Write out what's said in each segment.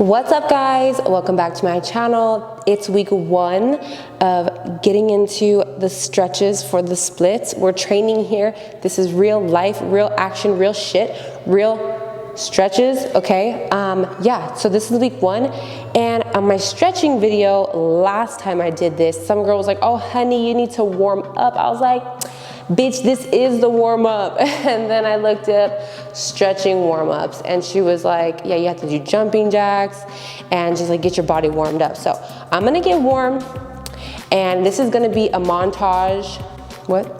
What's up, guys? Welcome back to my channel. It's week 1 of getting into the stretches for the splits. We're training here. This is real life, real action, real shit, real stretches, okay? Yeah, so this is week 1, and on my stretching video last time I did this, some girl was like, oh honey, you need to warm up. I was like, bitch, this is the warm-up. And then I looked up stretching warm-ups, and she was like, yeah, you have to do jumping jacks and just like get your body warmed up. So I'm gonna get warm, and this is gonna be a montage.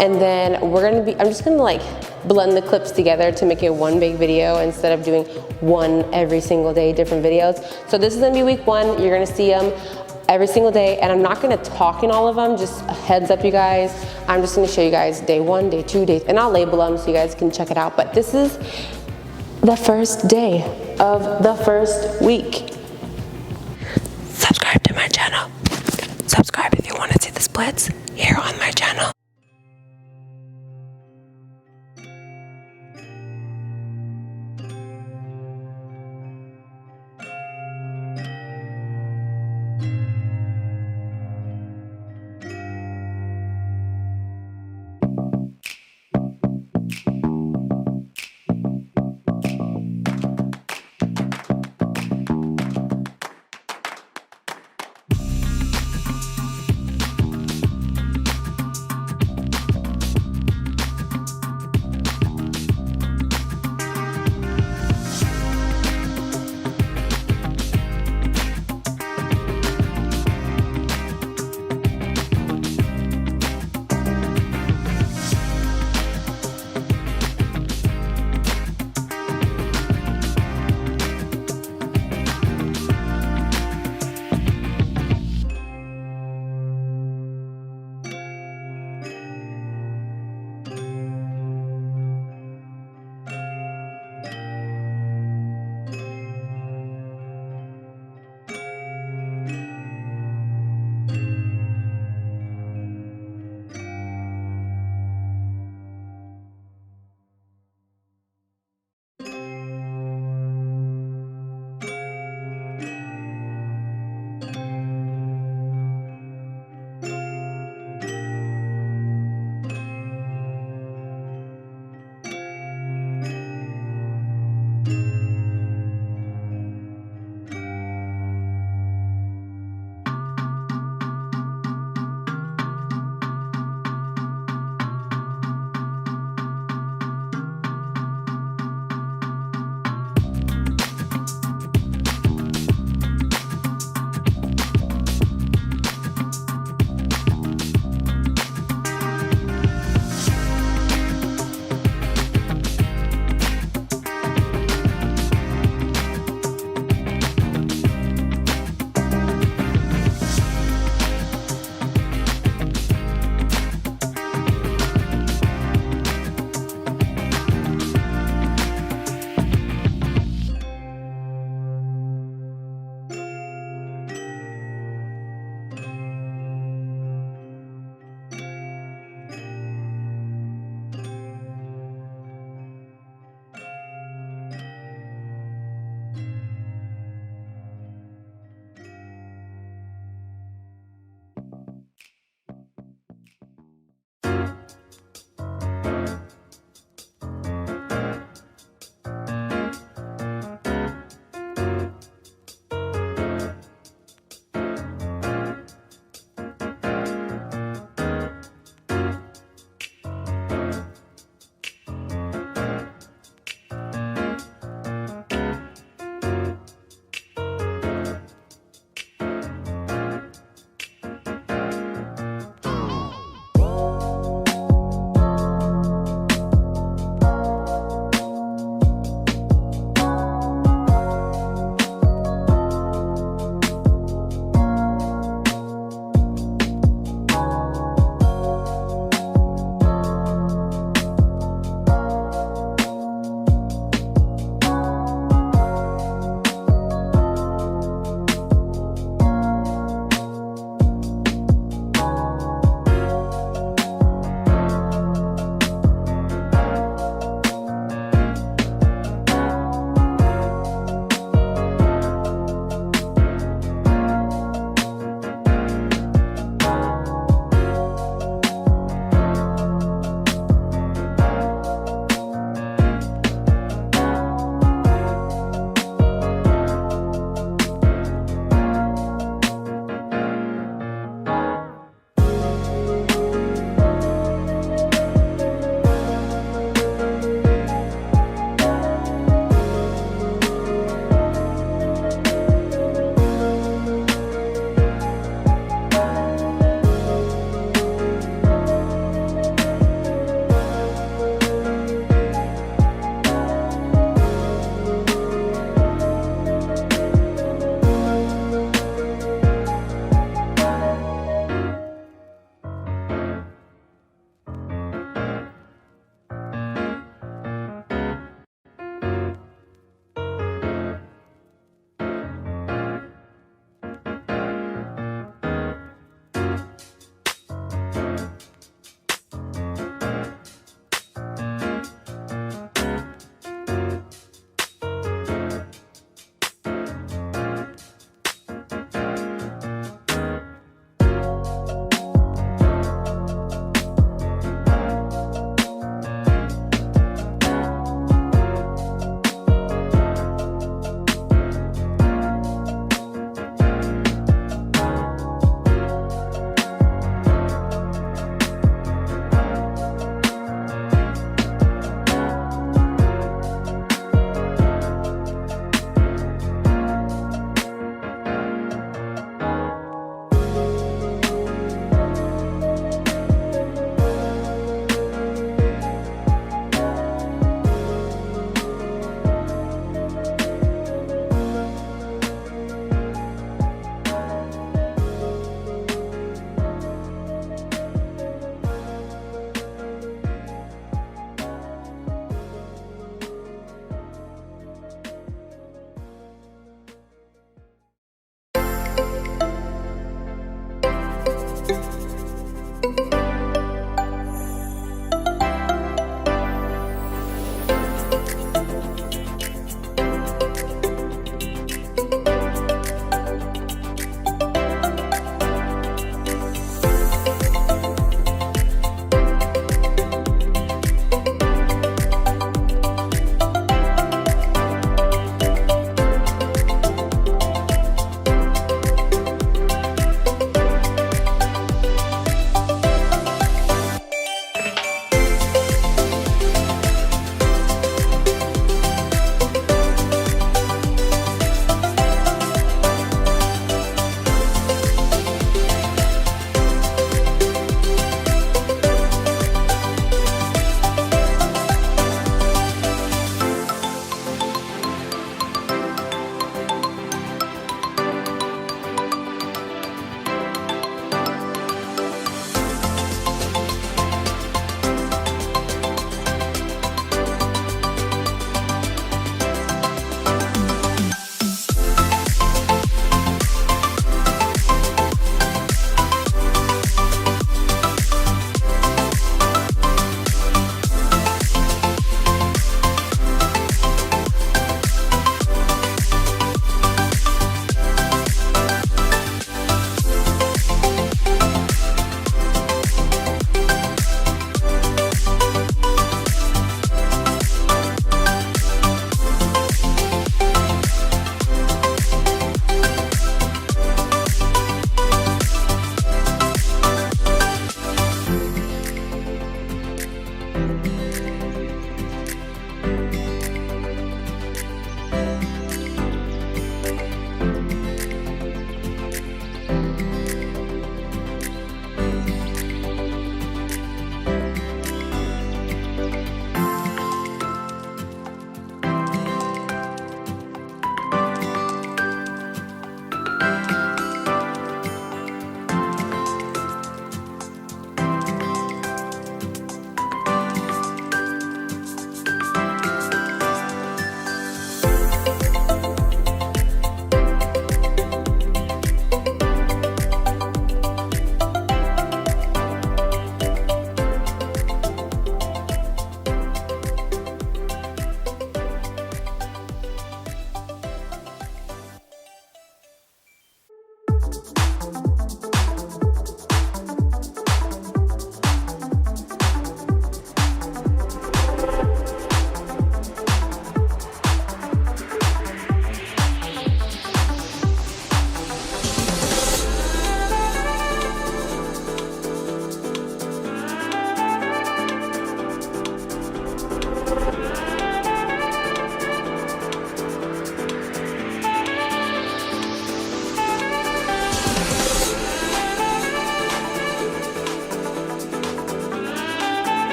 And then I'm just gonna like blend the clips together to make it one big video instead of doing one every single day, different videos. So this is gonna be week 1. You're gonna see them every single day, and I'm not gonna talk in all of them, just a heads up, you guys. I'm just gonna show you guys day 1, day 2, and I'll label them so you guys can check it out. But this is the first day of the first week. Subscribe to my channel. Subscribe if you wanna see the splits here on my channel.